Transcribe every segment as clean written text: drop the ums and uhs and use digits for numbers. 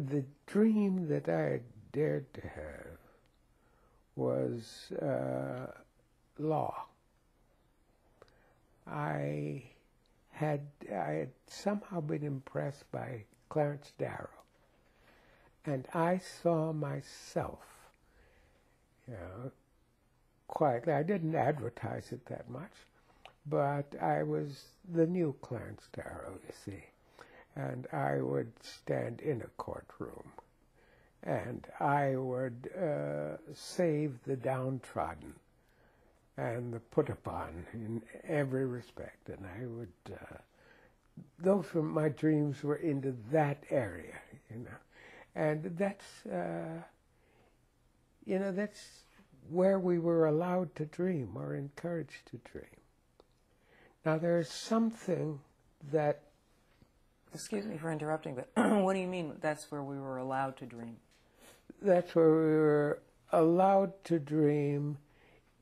The dream that I had dared to have was law. I had somehow been impressed by Clarence Darrow, and I saw myself, quietly. I didn't advertise it that much, but I was the new Clarence Darrow, you see. And I would stand in a courtroom, and I would save the downtrodden and the put upon in every respect. And I would, those were my dreams, were into that area, And that's, that's where we were allowed to dream or encouraged to dream. Now there's something that... Excuse me for interrupting, but what do you mean that's where we were allowed to dream? That's where we were allowed to dream,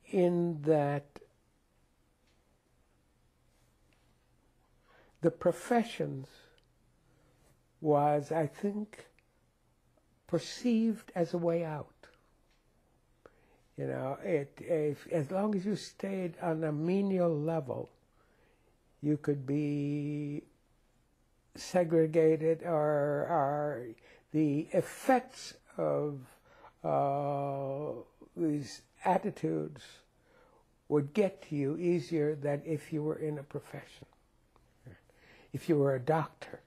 in that the professions was, I think, perceived as a way out. As long as you stayed on a menial level, you could be segregated, or the effects of these attitudes would get to you easier than if you were in a profession. If you were a doctor,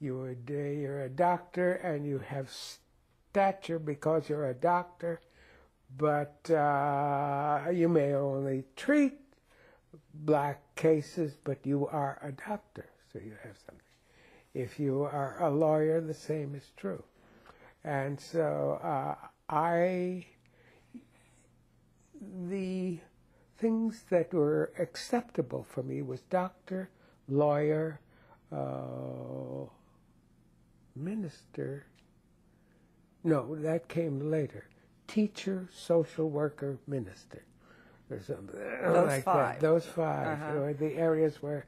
you're a doctor and you have stature because you're a doctor, but you may only treat black cases, but you are a doctor, so you have something. If you are a lawyer, the same is true. And so the things that were acceptable for me was doctor, lawyer, minister. No, that came later. Teacher, social worker, minister. Or something those like five. That. Those five were the areas where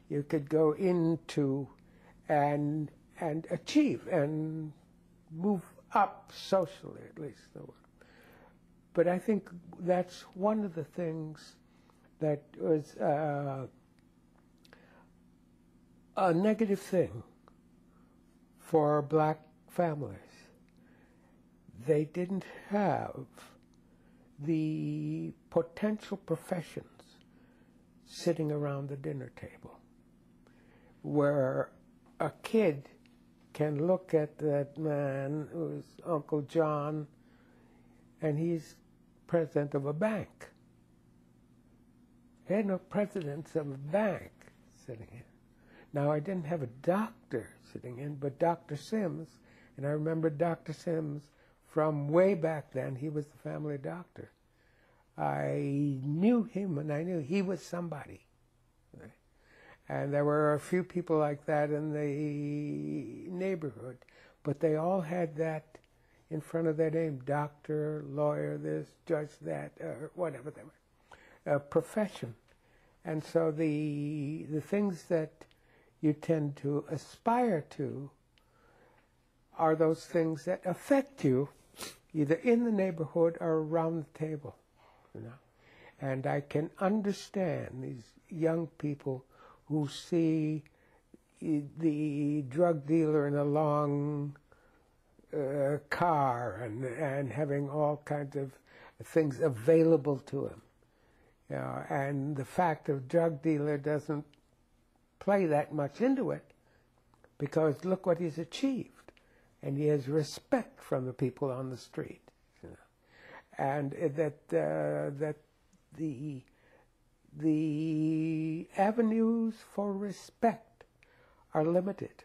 you could go into and achieve and move up socially, at least. But I think that's one of the things that was a negative thing for black families. They didn't have the potential professions sitting around the dinner table, where a kid can look at that man who's Uncle John, and he's president of a bank. They had no presidents of a bank sitting in. Now, I didn't have a doctor sitting in, but Dr. Sims, and I remember Dr. Sims from way back then. He was the family doctor. I knew him, and I knew he was somebody. And there were a few people like that in the neighborhood, but they all had that in front of their name: doctor, lawyer, this, judge, that, or whatever they were, a profession. And so the things that you tend to aspire to are those things that affect you, either in the neighborhood or around the table, And I can understand these young people who see the drug dealer in a long car and having all kinds of things available to him. And the fact of drug dealer doesn't play that much into it, because look what he's achieved. And he has respect from the people on the street. And that the avenues for respect are limited,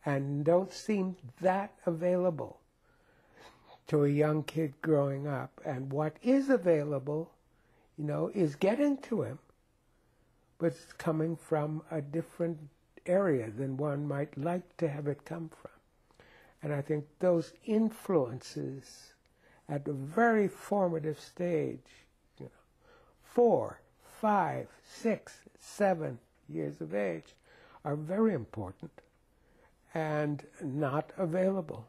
and don't seem that available to a young kid growing up. And what is available, is getting to him, but it's coming from a different area than one might like to have it come from. And I think those influences at a very formative stage, 4, 5, 6, 7 years of age, are very important. and not available.